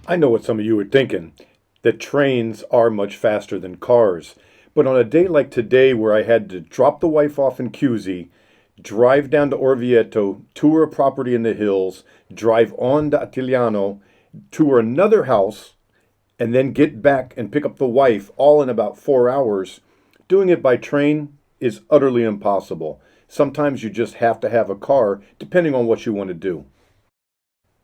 I know what some of you are thinking, that trains are much faster than cars. But on a day like today, where I had to drop the wife off in Cusi, drive down to Orvieto, tour a property in the hills, drive on to Attigliano, tour another house, and then get back and pick up the wife all in about 4 hours, doing it by train is utterly impossible. Sometimes you just have to have a car, depending on what you want to do.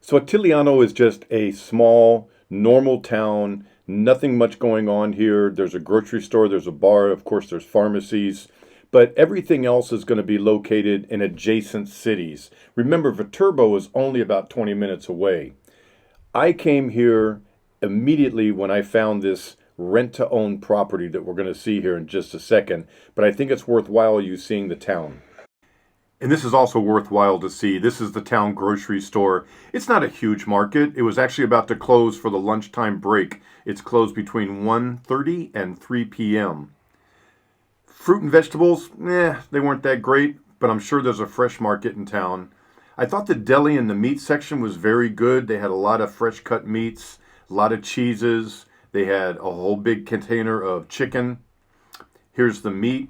So Attigliano is just a small, normal town. Nothing much going on here. There's a grocery store, there's a bar, of course, there's pharmacies, but everything else is going to be located in adjacent cities. Remember, Viterbo is only about 20 minutes away. I came here immediately when I found this rent to own property that we're going to see here in just a second, but I think it's worthwhile you seeing the town. And this is also worthwhile to see. This is the town grocery store. It's not a huge market. It was actually about to close for the lunchtime break. It's closed between 1:30 and 3 p.m. Fruit and vegetables, they weren't that great, but I'm sure there's a fresh market in town. I thought the deli and the meat section was very good. They had a lot of fresh cut meats, a lot of cheeses. They had a whole big container of chicken. Here's the meat.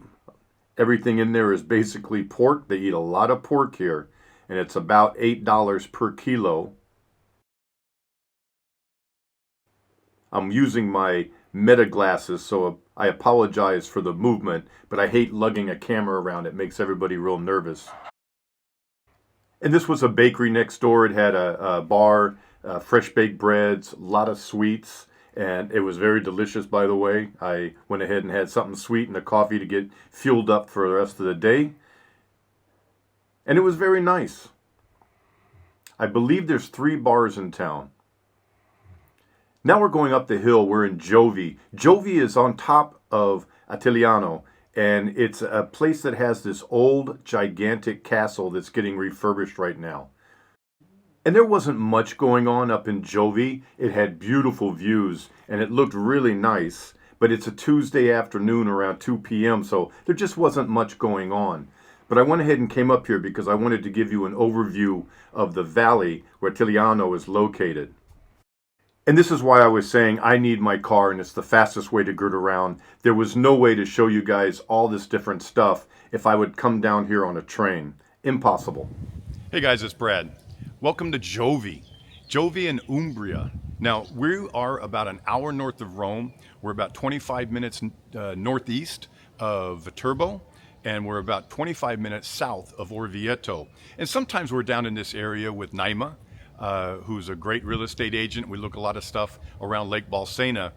Everything in there is basically pork. They eat a lot of pork here, and it's about $8 per kilo. I'm using my meta glasses, so I apologize for the movement, but I hate lugging a camera around. It makes everybody real nervous. And this was a bakery next door. It had a bar, fresh baked breads, a lot of sweets. And it was very delicious, by the way. I went ahead and had something sweet and a coffee to get fueled up for the rest of the day. And it was very nice. I believe there's 3 bars in town. Now we're going up the hill. We're in Giove. Giove is on top of Attigliano, and it's a place that has this old, gigantic castle that's getting refurbished right now. And there wasn't much going on up in Giove. It had beautiful views and it looked really nice, but it's a Tuesday afternoon around 2 p.m., so there just wasn't much going on. But I went ahead and came up here because I wanted to give you an overview of the valley where Attigliano is located. And this is why I was saying I need my car and it's the fastest way to get around. There was no way to show you guys all this different stuff if I would come down here on a train. Impossible. Hey guys, it's Brad. Welcome to Giove. Giove in Umbria. Now, we are about an hour north of Rome. We're about 25 minutes northeast of Viterbo, and we're about 25 minutes south of Orvieto. And sometimes we're down in this area with Naima, who's a great real estate agent. We look a lot of stuff around Lake Bolsena.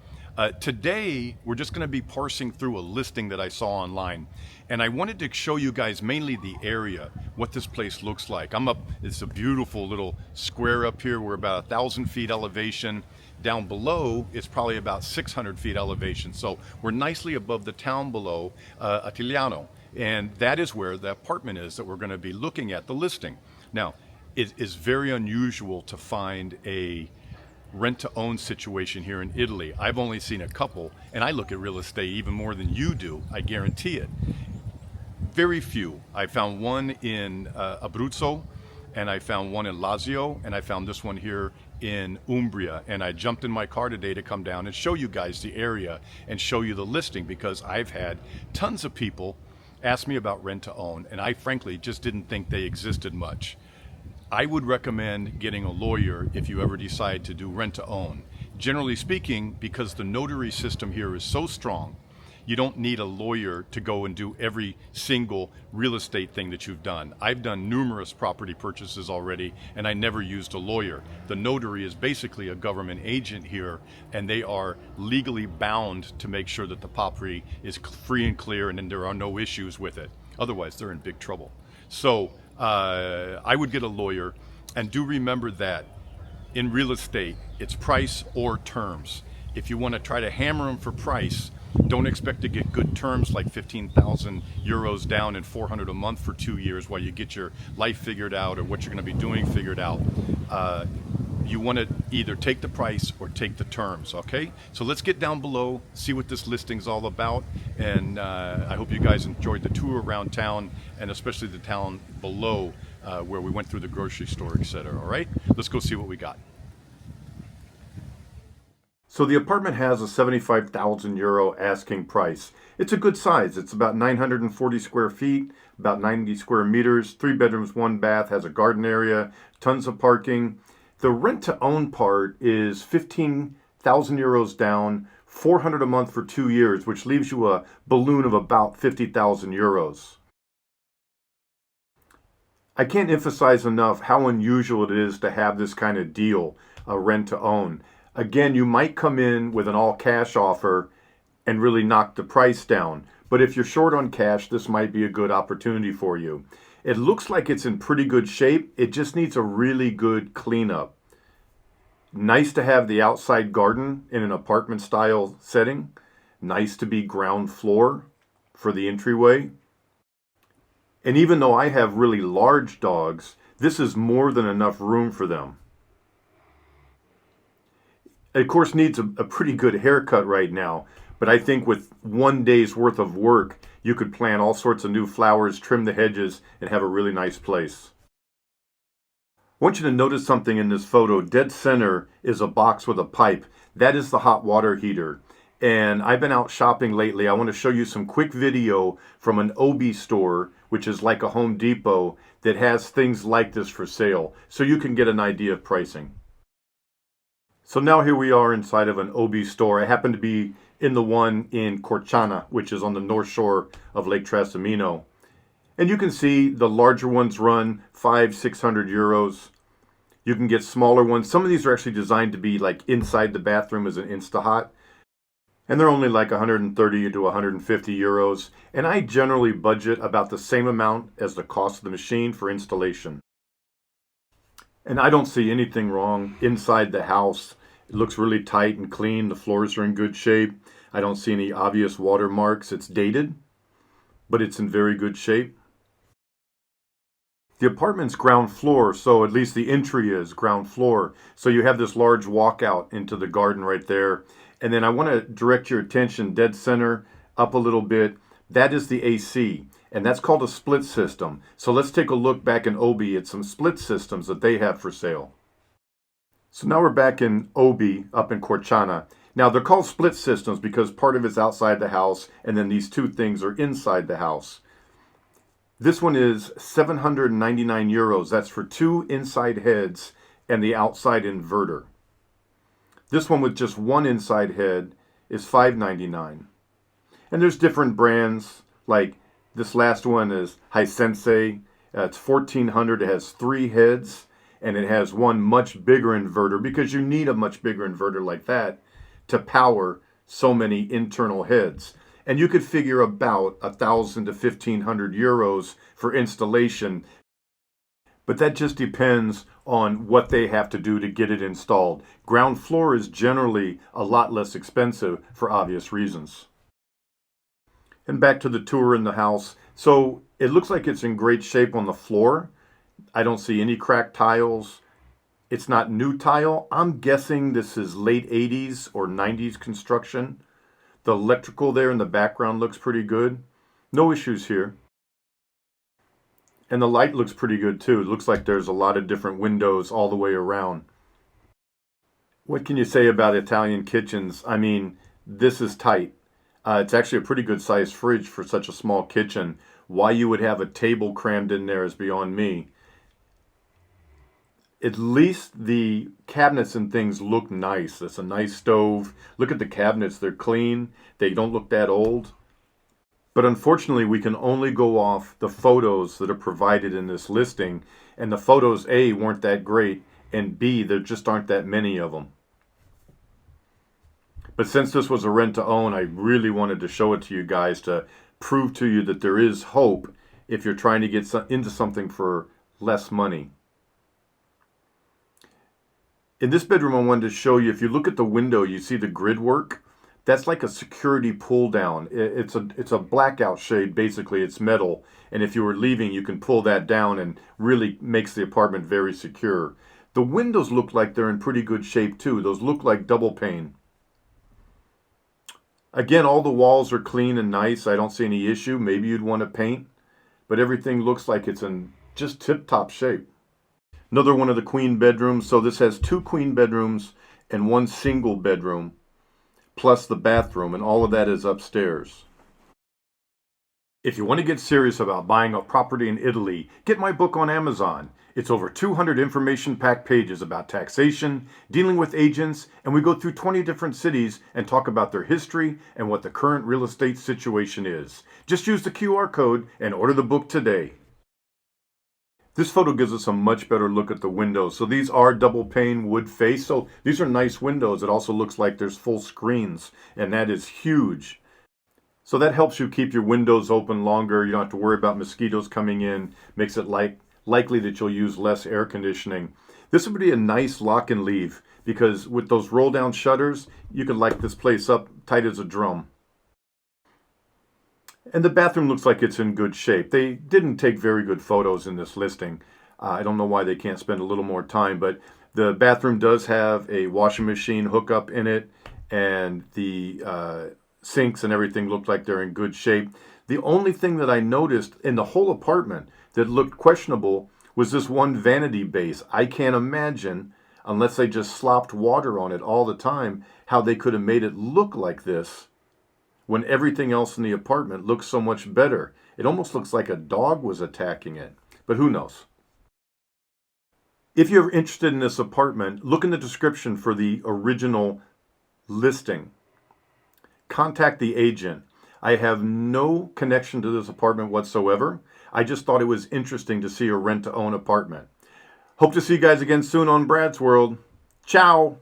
Today, we're just going to be parsing through a listing that I saw online. And I wanted to show you guys mainly the area, what this place looks like. I'm up, it's a beautiful little square up here. We're about 1,000 feet elevation. Down below, it's probably about 600 feet elevation. So we're nicely above the town below, Attigliano. And that is where the apartment is that we're going to be looking at, the listing. Now, it is very unusual to find a rent-to-own situation here in Italy. I've only seen a couple, and I look at real estate even more than you do, I guarantee it. Very few. I found one in Abruzzo, and I found one in Lazio, and I found this one here in Umbria. And I jumped in my car today to come down and show you guys the area and show you the listing, because I've had tons of people ask me about rent-to-own, and I frankly just didn't think they existed much. I would recommend getting a lawyer if you ever decide to do rent-to-own. Generally speaking, because the notary system here is so strong, you don't need a lawyer to go and do every single real estate thing that you've done. I've done numerous property purchases already, and I never used a lawyer. The notary is basically a government agent here, and they are legally bound to make sure that the property is free and clear and then there are no issues with it. Otherwise, they're in big trouble. So I would get a lawyer, and do remember that in real estate, it's price or terms. If you want to try to hammer them for price, don't expect to get good terms like 15,000 euros down and 400 a month for 2 years while you get your life figured out or what you're going to be doing figured out. You want to either take the price or take the terms, okay? So let's get down below, see what this listing's all about, and I hope you guys enjoyed the tour around town, and especially the town below where we went through the grocery store, etc. All right? Let's go see what we got. So the apartment has a 75,000 euro asking price. It's a good size. It's about 940 square feet, about 90 square meters, 3 bedrooms, 1 bath, has a garden area, tons of parking. The rent to own part is 15,000 euros down, 400 a month for 2 years, which leaves you a balloon of about 50,000 euros. I can't emphasize enough how unusual it is to have this kind of deal, a rent to own. Again, you might come in with an all cash offer and really knock the price down. But if you're short on cash, this might be a good opportunity for you. It looks like it's in pretty good shape. It just needs a really good cleanup. Nice to have the outside garden in an apartment style setting. Nice to be ground floor for the entryway. And even though I have really large dogs, this is more than enough room for them. It, of course, needs a pretty good haircut right now, but I think with 1 day's worth of work, you could plant all sorts of new flowers, trim the hedges, and have a really nice place. I want you to notice something in this photo. Dead center is a box with a pipe. That is the hot water heater. And I've been out shopping lately. I want to show you some quick video from an Obi store, which is like a Home Depot, that has things like this for sale, so you can get an idea of pricing. So now here we are inside of an Obi store. I happen to be in the one in Corciana, which is on the north shore of Lake Trasimeno. And you can see the larger ones run 500-600 euros. You can get smaller ones. Some of these are actually designed to be like inside the bathroom as an Instahot. And they're only like 130 to 150 euros. And I generally budget about the same amount as the cost of the machine for installation. And I don't see anything wrong inside the house. It looks really tight and clean. The floors are in good shape. I don't see any obvious watermarks. It's dated, but it's in very good shape. The apartment's ground floor, so at least the entry is ground floor. So you have this large walkout into the garden right there. And then I want to direct your attention dead center up a little bit. That is the AC, and that's called a split system. So let's take a look back in Obi at some split systems that they have for sale. So now we're back in Obi up in Corciana. Now they're called split systems because part of it's outside the house and then these two things are inside the house. This one is 799 euros. That's for 2 inside heads and the outside inverter. This one with just 1 inside head is 599. And there's different brands, like this last one is Hisense. It's 1400. It has 3 heads, and it has one much bigger inverter because you need a much bigger inverter like that to power so many internal heads. And you could figure about 1,000 to 1,500 euros for installation. But that just depends on what they have to do to get it installed. Ground floor is generally a lot less expensive for obvious reasons. And back to the tour in the house. So it looks like it's in great shape on the floor. I don't see any cracked tiles. It's not new tile. I'm guessing this is late 80s or 90s construction. The electrical there in the background looks pretty good. No issues here. And the light looks pretty good too. It looks like there's a lot of different windows all the way around. What can you say about Italian kitchens? I mean, this is tight. It's actually a pretty good sized fridge for such a small kitchen. Why you would have a table crammed in there is beyond me. At least the cabinets and things look nice. It's a nice stove. Look at the cabinets. They're clean. They don't look that old. But unfortunately, we can only go off the photos that are provided in this listing. And the photos, A, weren't that great, and B, there just aren't that many of them. But since this was a rent to own, I really wanted to show it to you guys to prove to you that there is hope if you're trying to get into something for less money. In this bedroom, I wanted to show you, if you look at the window, you see the grid work. That's like a security pull down. It's a blackout shade, basically. It's metal. And if you were leaving, you can pull that down and really makes the apartment very secure. The windows look like they're in pretty good shape too. Those look like double pane. Again, all the walls are clean and nice. I don't see any issue. Maybe you'd want to paint, but everything looks like it's in just tip-top shape. Another one of the queen bedrooms. So this has 2 queen bedrooms and 1 single bedroom. plus the bathroom, and all of that is upstairs. If you want to get serious about buying a property in Italy, get my book on Amazon. It's over 200 information-packed pages about taxation, dealing with agents, and we go through 20 different cities and talk about their history and what the current real estate situation is. Just use the QR code and order the book today. This photo gives us a much better look at the windows. So these are double pane wood face. So these are nice windows. It also looks like there's full screens, and that is huge. So that helps you keep your windows open longer. You don't have to worry about mosquitoes coming in. Makes it likely that you'll use less air conditioning. This would be a nice lock and leave because with those roll down shutters, you could light this place up tight as a drum. And the bathroom looks like it's in good shape. They didn't take very good photos in this listing. I don't know why they can't spend a little more time, but the bathroom does have a washing machine hookup in it, and the sinks and everything look like they're in good shape. The only thing that I noticed in the whole apartment that looked questionable was this one vanity base. I can't imagine, unless they just slopped water on it all the time, how they could have made it look like this when everything else in the apartment looks so much better. It almost looks like a dog was attacking it, but who knows? If you're interested in this apartment, look in the description for the original listing. Contact the agent. I have no connection to this apartment whatsoever. I just thought it was interesting to see a rent-to-own apartment. Hope to see you guys again soon on Brad's World. Ciao!